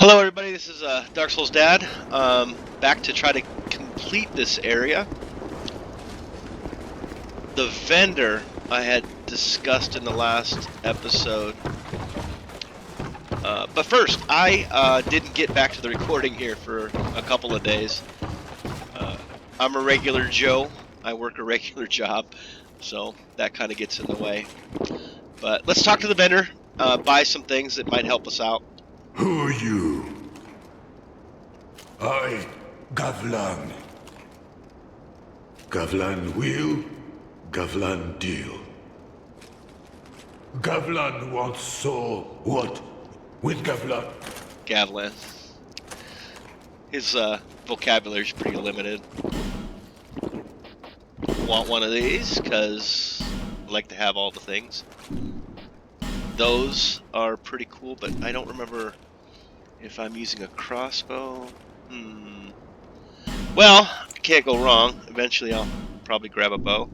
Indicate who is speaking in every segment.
Speaker 1: Hello everybody, this is Dark Souls Dad, back to try to complete this area. The vendor I had discussed in the last episode. But first, I didn't get back to the recording here for a couple of days. I'm a regular Joe, I work a regular job, so that kind of gets in the way. But let's talk to the vendor, buy some things that might help us out.
Speaker 2: Who are you? I, Gavlan. Gavlan will, Gavlan deal. Gavlan wants soul. What? With Gavlan?
Speaker 1: Gavlan. His vocabulary's pretty limited. Want one of these, because I like to have all the things. Those are pretty cool, but I don't remember if I'm using a crossbow. Well, I can't go wrong. Eventually I'll probably grab a bow.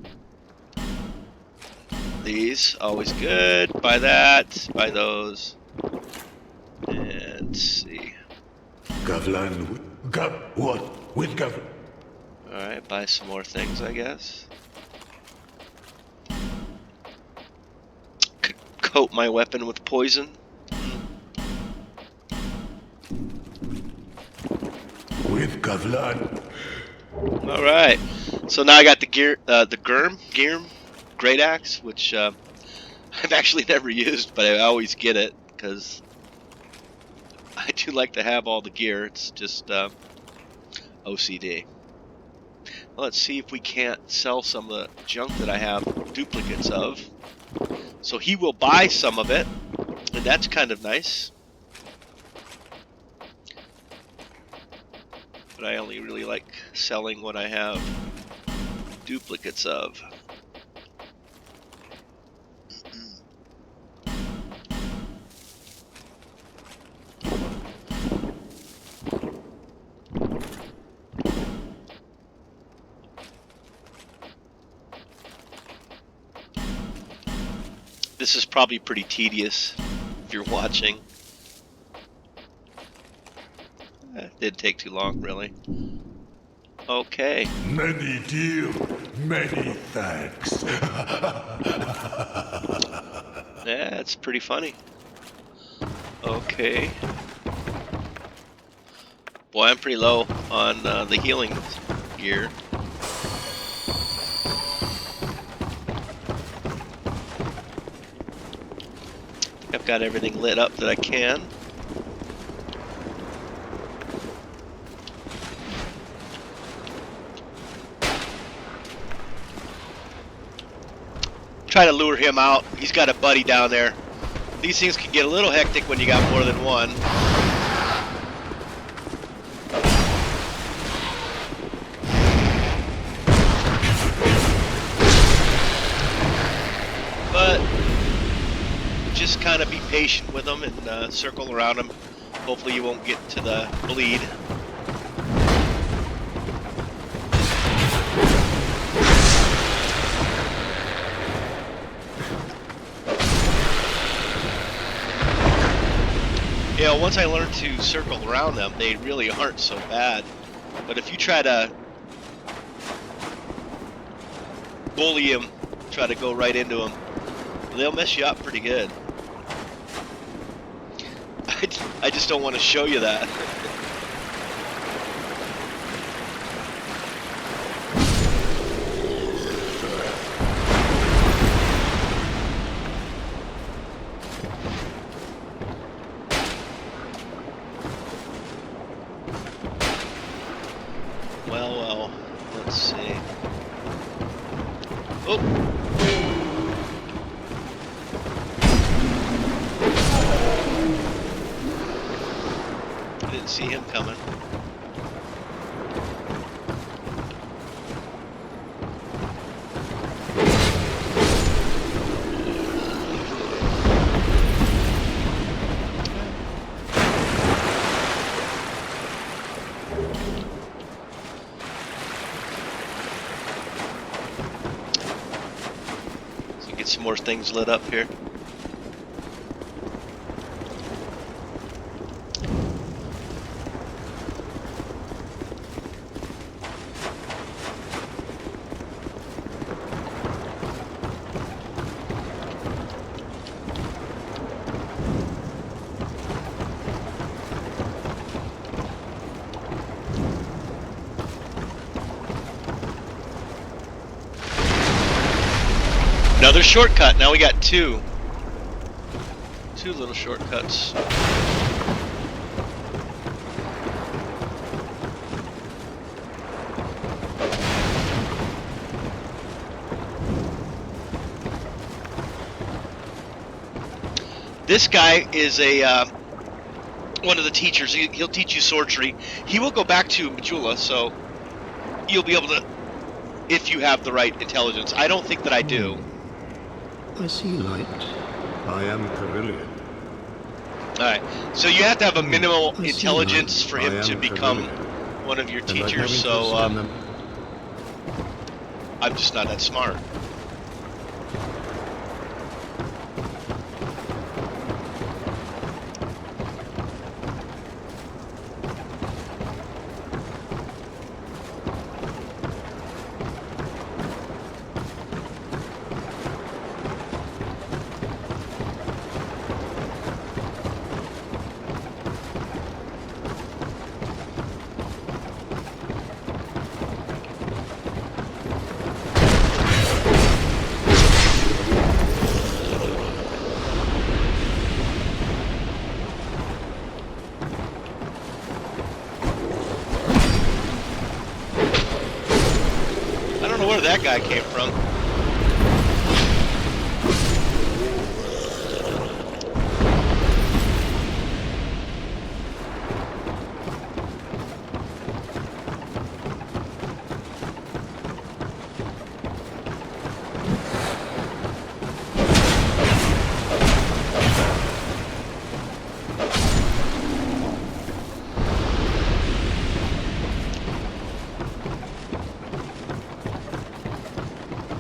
Speaker 1: These, always good. Buy that, buy those. And let's see.
Speaker 2: Gavlan, what? With Gavlan?
Speaker 1: Alright, buy some more things, I guess. Coat my weapon with poison.
Speaker 2: With Gavlan.
Speaker 1: Alright, so now I got the Girm Great Axe, which I've actually never used, but I always get it, because I do like to have all the gear. It's just OCD. Well, let's see if we can't sell some of the junk that I have duplicates of. So he will buy some of it, and that's kind of nice. But I only really like selling what I have duplicates of. This is probably pretty tedious if you're watching. It didn't take too long, really. Okay.
Speaker 2: Many deal, many thanks.
Speaker 1: Yeah, it's pretty funny. Okay. Boy, I'm pretty low on the healing gear. I've got everything lit up that I can. Try to lure him out. He's got a buddy down there. These things can get a little hectic when you got more than one. But just kind of be patient with them and circle around them. Hopefully you won't get to the bleed. You know, once I learned to circle around them, they really aren't so bad. But if you try to bully them, try to go right into them, they'll mess you up pretty good. I just don't want to show you that. Well, let's see. Oh! I didn't see him coming. Get some more things lit up here. Another shortcut. Now we got two little shortcuts. This guy is a one of the teachers. He'll teach you sorcery. He will go back to Majula, so you'll be able to, if you have the right intelligence. I don't think that I do.
Speaker 2: I see light. I am Carillion.
Speaker 1: Alright, so you have to have a minimal
Speaker 2: I see
Speaker 1: intelligence
Speaker 2: light.
Speaker 1: for
Speaker 2: I
Speaker 1: him
Speaker 2: am
Speaker 1: to become
Speaker 2: Carillion.
Speaker 1: one of your
Speaker 2: And I
Speaker 1: teachers,
Speaker 2: have
Speaker 1: so
Speaker 2: interest in them.
Speaker 1: I'm just not that smart. I don't know where that guy came from.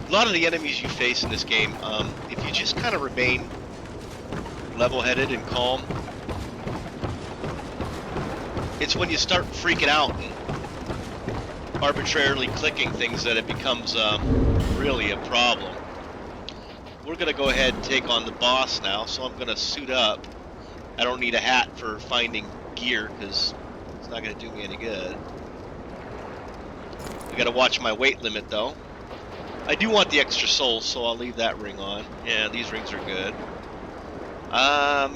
Speaker 1: A lot of the enemies you face in this game, if you just kind of remain level-headed and calm, it's when you start freaking out and arbitrarily clicking things that it becomes really a problem. We're going to go ahead and take on the boss now, so I'm going to suit up. I don't need a hat for finding gear, because it's not going to do me any good. I got to watch my weight limit, though. I do want the extra souls, so I'll leave that ring on. Yeah, these rings are good.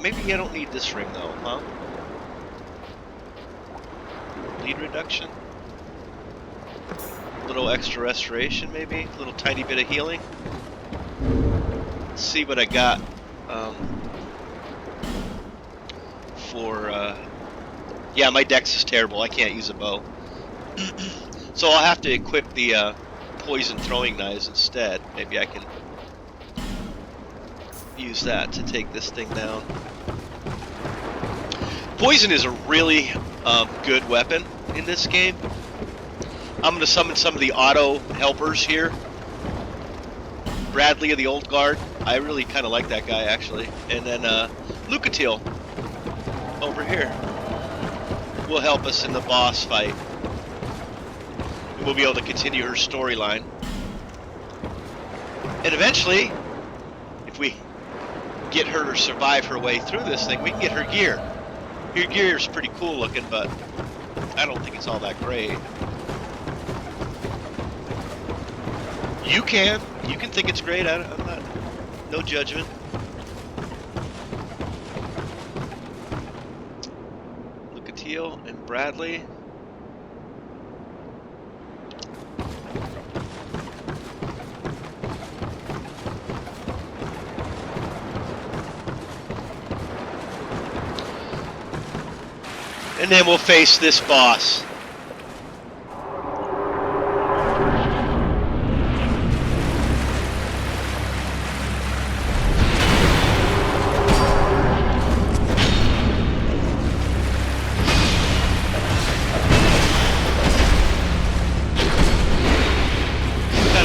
Speaker 1: Maybe I don't need this ring, though, huh? Bleed reduction? A little extra restoration, maybe? A little tiny bit of healing? Let's see what I got for... Yeah, my dex is terrible. I can't use a bow. So I'll have to equip the... poison throwing knives instead. Maybe I can use that to take this thing down. Poison is a really good weapon in this game. I'm going to summon some of the auto helpers here. Bradley of the Old Guard. I really kind of like that guy, actually. And then Lucatil over here will help us in the boss fight. We'll be able to continue her storyline. And eventually, if we get her to survive her way through this thing, we can get her gear. Her gear is pretty cool looking, but I don't think it's all that great. You can think it's great. I'm not, no judgment. Lucatil and Bradley. And then we'll face this boss. Kind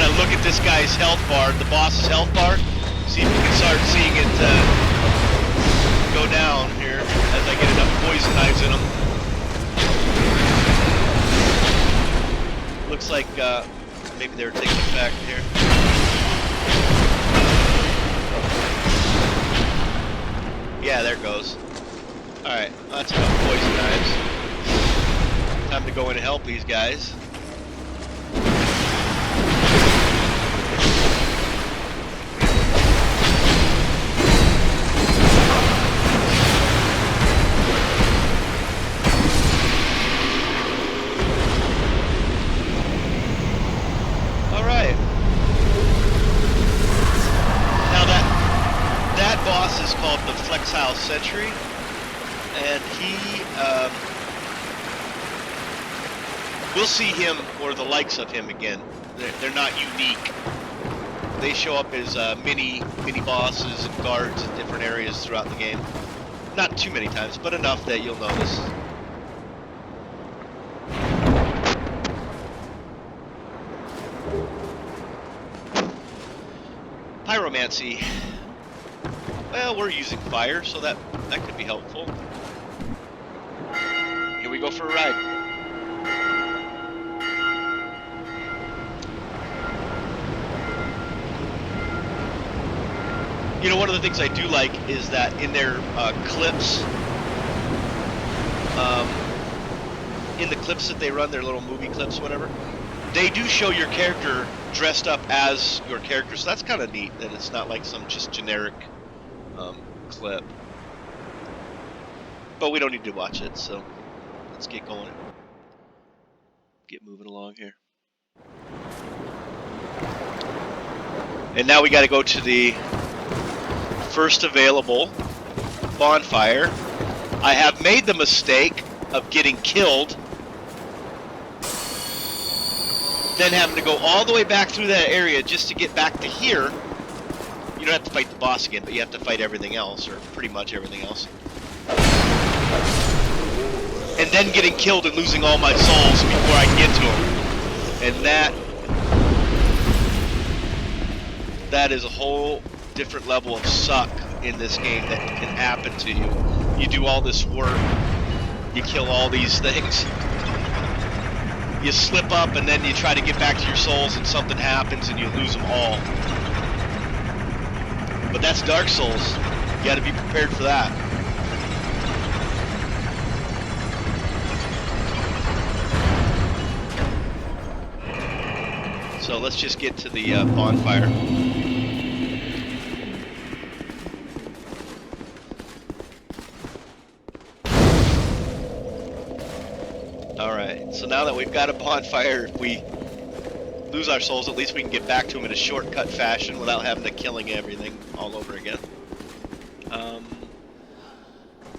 Speaker 1: of look at this guy's health bar, the boss's health bar. See if we can start seeing it go down here as I get enough poison knives in them. Looks like maybe they're taking effect here. Yeah, there it goes. Alright, that's enough poison knives. Time to go in and help these guys. the Flexile Sentry, and we'll see him or the likes of him again. They're not unique. They show up as mini bosses and guards in different areas throughout the game. Not too many times, but enough that you'll notice. Pyromancy. Well, we're using fire, so that could be helpful. Here we go for a ride. You know, one of the things I do like is that in their clips, in the clips that they run, their little movie clips, whatever, they do show your character dressed up as your character. So that's kind of neat that it's not like some just generic clip. But we don't need to watch it, so let's get going. Get moving along here. And now we got to go to the first available bonfire. I have made the mistake of getting killed, then having to go all the way back through that area just to get back to here. You don't have to fight the boss again, but you have to fight everything else, or pretty much everything else. And then getting killed and losing all my souls before I can get to them. And that is a whole different level of suck in this game that can happen to you. You do all this work, you kill all these things, you slip up, and then you try to get back to your souls and something happens and you lose them all. But that's Dark Souls. You gotta be prepared for that. So let's just get to the bonfire. Alright, so now that we've got a bonfire, if we lose our souls, at least we can get back to them in a shortcut fashion without having to killing everything all over again.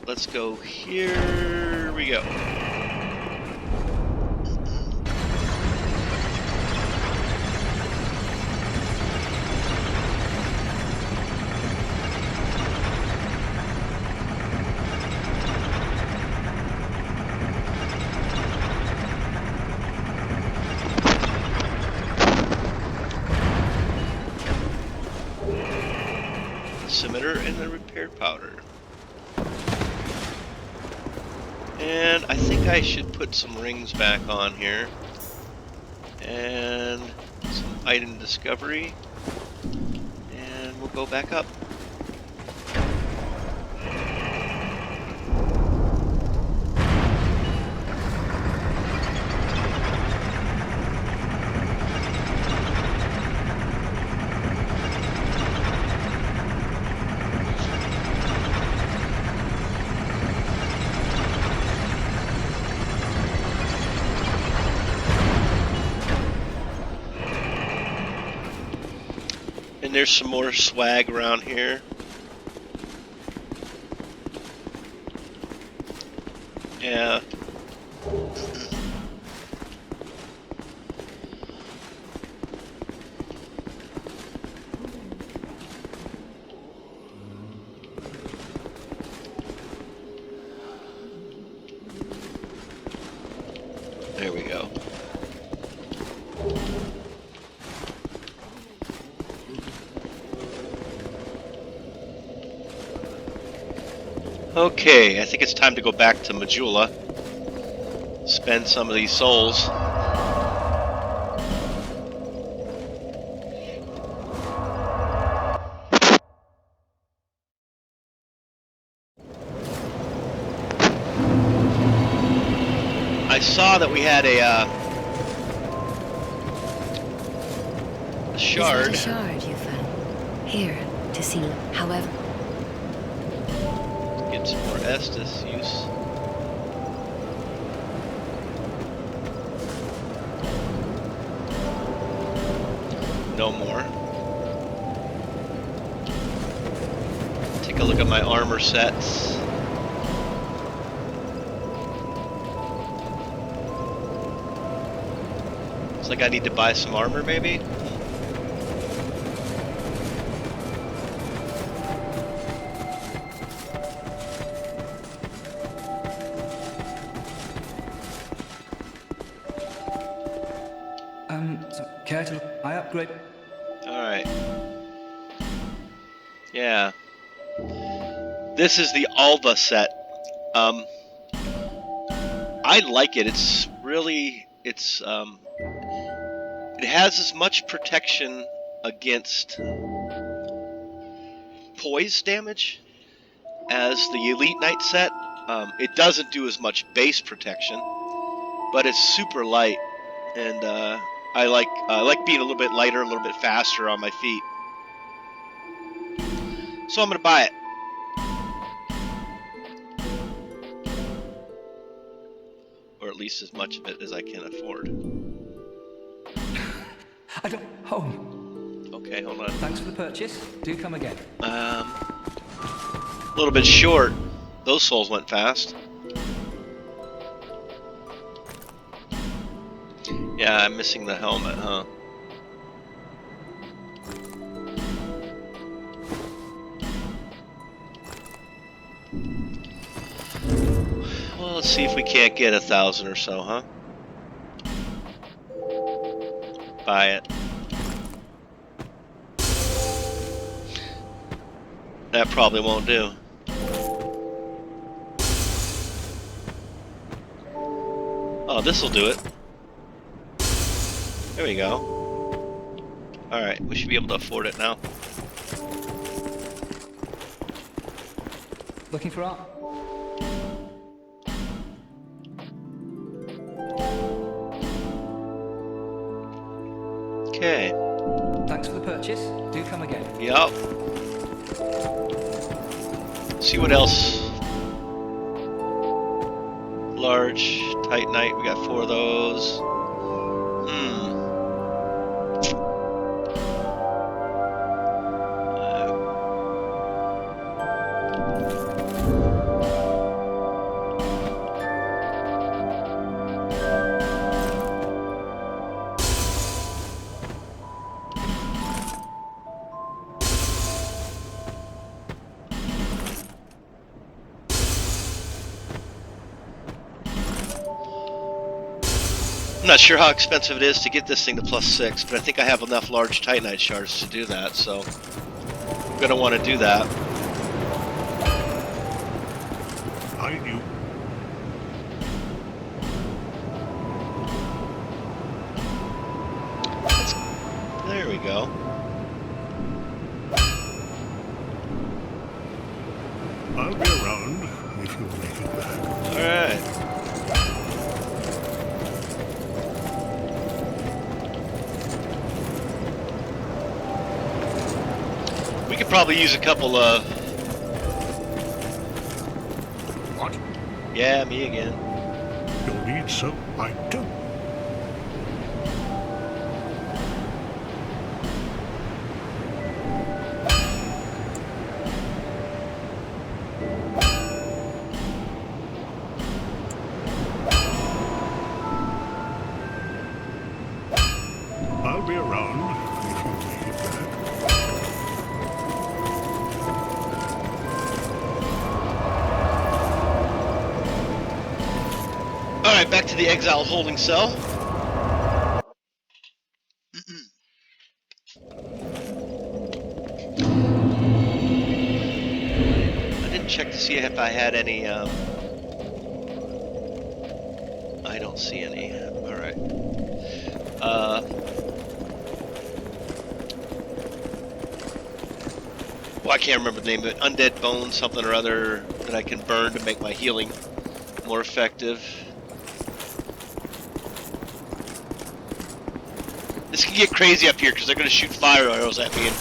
Speaker 1: Let's go here we go. Scimitar and the repair powder. And I think I should put some rings back on here. And some item discovery. And we'll go back up. And there's some more swag around here. Yeah. There we go. Okay, I think it's time to go back to Majula. Spend some of these souls. I saw that we had a shard.
Speaker 3: This was a shard you found here to see. However,
Speaker 1: Get some more Estus use. No more. Take a look look at my armor sets. Looks like I need to buy some armor, maybe?
Speaker 4: So, care to look? I upgrade.
Speaker 1: Alright. Yeah. This is the Alva set. I like it. It's really, it has as much protection against poise damage as the Elite Knight set. It doesn't do as much base protection, but it's super light, and I like being a little bit lighter, a little bit faster on my feet. So I'm gonna buy it. Or at least as much of it as I can afford.
Speaker 4: I don't. Home.
Speaker 1: Okay, hold on.
Speaker 4: Thanks for the purchase. Do come again.
Speaker 1: A little bit short. Those souls went fast. Yeah, I'm missing the helmet, huh? Well, let's see if we can't get 1,000 or so, huh? Buy it. That probably won't do. Oh, this'll do it. There we go. Alright, we should be able to afford it now.
Speaker 4: Looking for art?
Speaker 1: Okay.
Speaker 4: Thanks for the purchase. Do come again.
Speaker 1: Yup. See what else. Large Titanite, we got 4 of those. I'm not sure how expensive it is to get this thing to +6, but I think I have enough large Titanite shards to do that, so I'm going to want to do that.
Speaker 2: I knew.
Speaker 1: There we go.
Speaker 2: I'll be around if you make it back.
Speaker 1: Alright. We could probably use a couple of...
Speaker 2: What?
Speaker 1: Yeah, me again.
Speaker 2: You'll need some. I don't. I'll be around if you make it back.
Speaker 1: Alright, back to the exiled holding cell. I didn't check to see if I had any, I don't see any. Alright. Well, I can't remember the name of it. Undead Bones, something or other that I can burn to make my healing more effective. This can get crazy up here because they're going to shoot fire arrows at me, and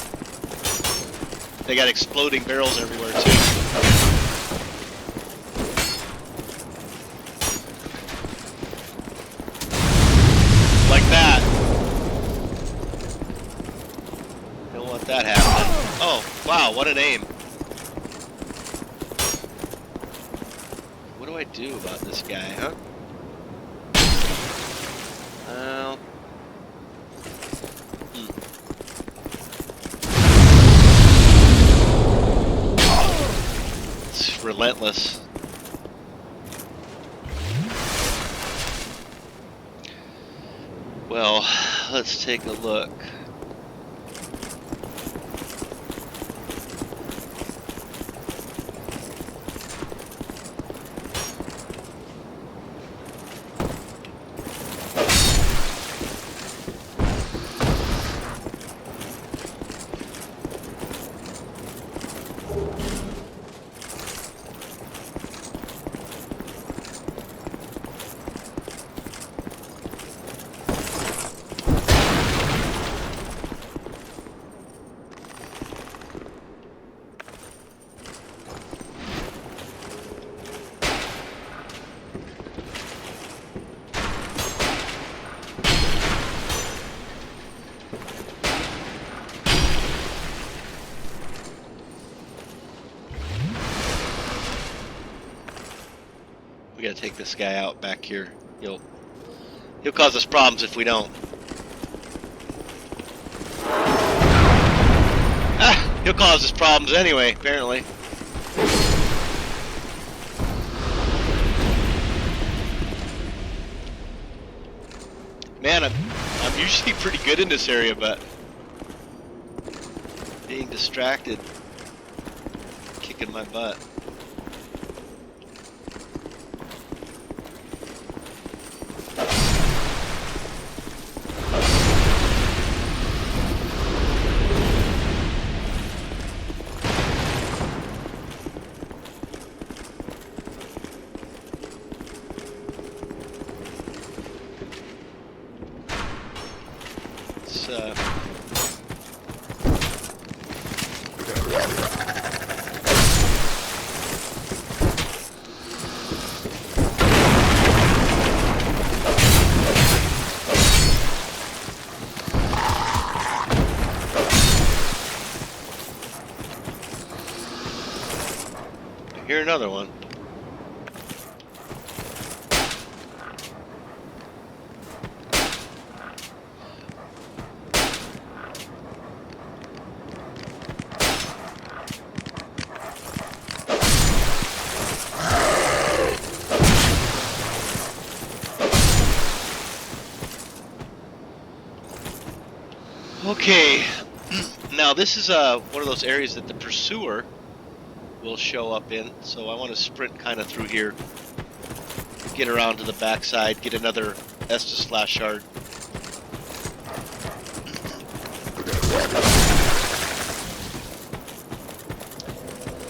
Speaker 1: they got exploding barrels everywhere too. Like that. Don't want that happening. Oh, wow, what an aim. I do about this guy, huh? Well... It's relentless. Well, let's take a look. We gotta take this guy out back here. He'll cause us problems if we don't. Ah, he'll cause us problems anyway, apparently. Man, I'm usually pretty good in this area, but being distracted, kicking my butt. Here another one. Okay, now this is one of those areas that the pursuer will show up in, so I want to sprint kind of through here, get around to the backside, get another Estus Slash Shard.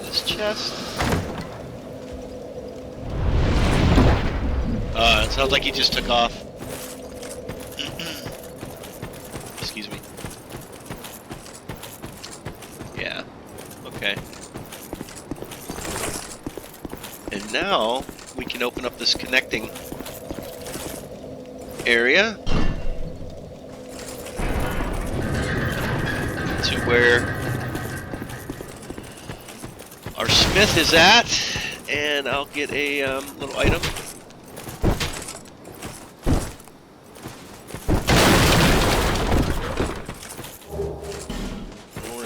Speaker 1: This chest. It sounds like he just took off. Excuse me. Yeah. Okay. And now we can open up this connecting area to where our smith is at, and I'll get a little item.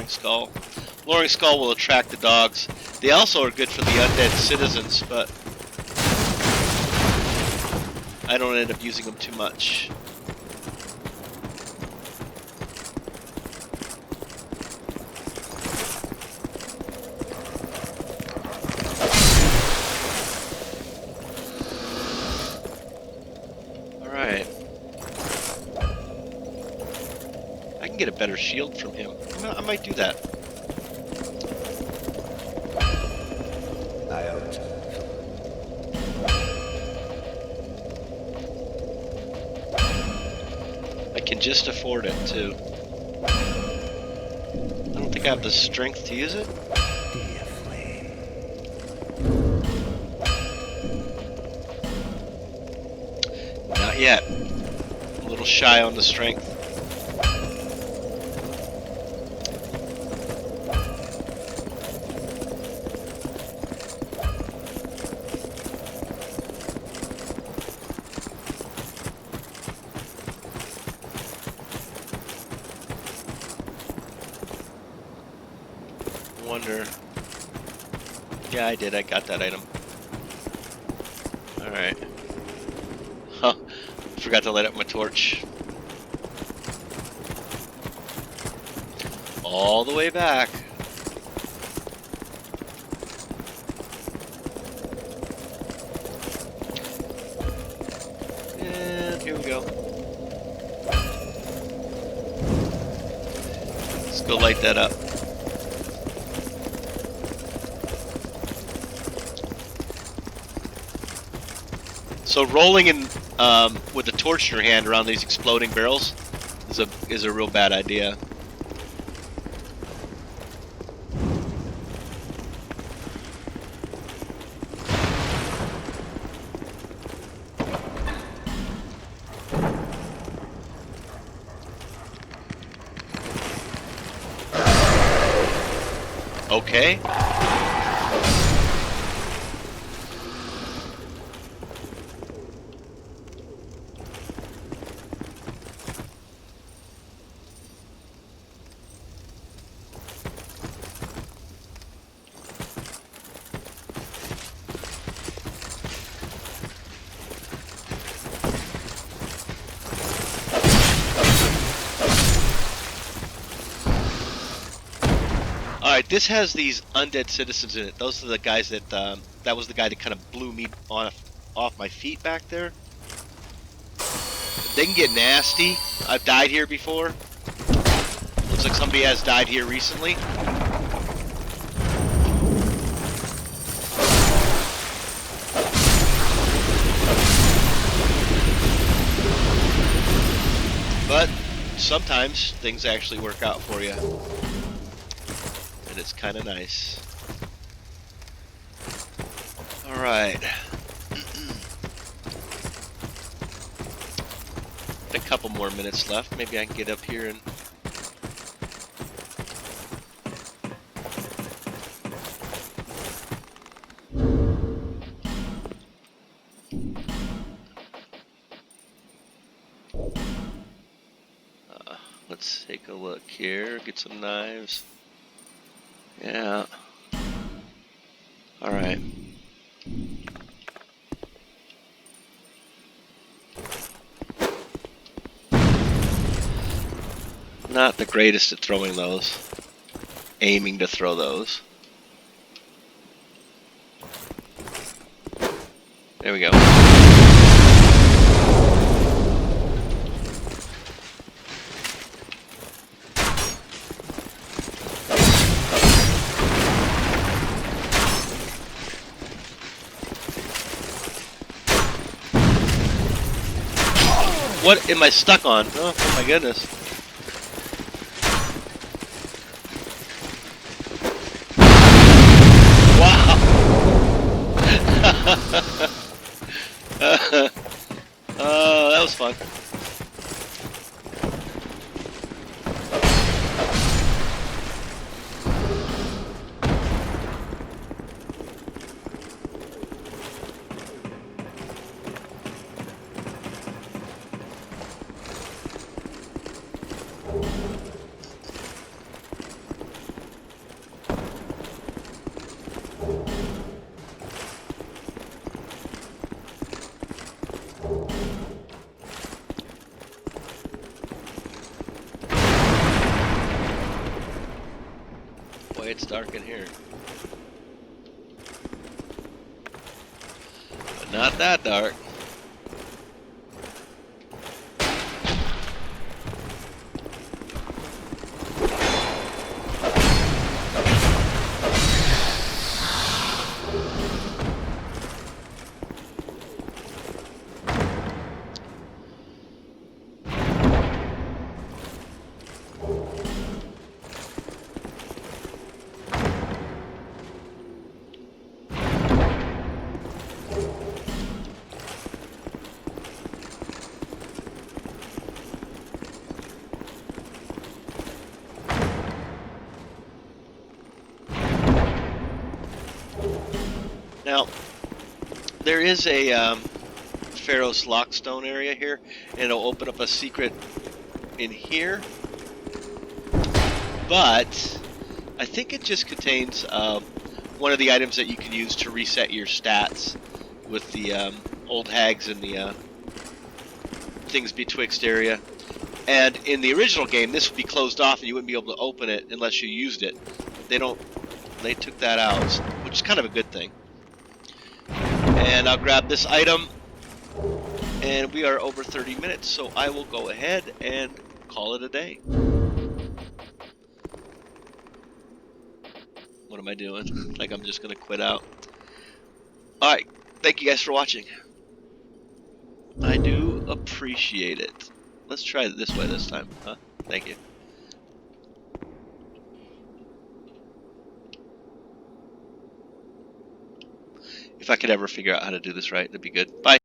Speaker 1: Skull. Loring Skull will attract the dogs. They also are good for the undead citizens, but I don't end up using them too much. Alright. I can get a better shield from him. I might do that. I can just afford it too. I don't think I have the strength to use it. Not yet. A little shy on the strength. cylinder. Yeah, I did. I got that item. Alright. Huh. Forgot to light up my torch. All the way back. And here we go. Let's go light that up. So rolling in with a torch in your hand around these exploding barrels is a real bad idea. Okay. Alright, this has these undead citizens in it. Those are the guys that, that was the guy that kind of blew me off my feet back there. They can get nasty. I've died here before. Looks like somebody has died here recently. But sometimes things actually work out for you. And it's kind of nice. Alright. A couple more minutes left. Maybe I can get up here and... let's take a look here. Get some knives. Yeah. Alright. Not the greatest at throwing those. Aiming to throw those. There we go. What am I stuck on? Oh my goodness. Wow. That was fun. Boy, it's dark in here. But not that dark. Now, there is a Pharaoh's Lockstone area here, and it'll open up a secret in here. But I think it just contains one of the items that you can use to reset your stats with the old hags and the things betwixt area. And in the original game, this would be closed off and you wouldn't be able to open it unless you used it. They took that out, which is kind of a good thing. And I'll grab this item, and we are over 30 minutes, so I will go ahead and call it a day. What am I doing? Like I'm just going to quit out. Alright, thank you guys for watching. I do appreciate it. Let's try it this way this time, huh? Thank you. If I could ever figure out how to do this right, that'd be good. Bye.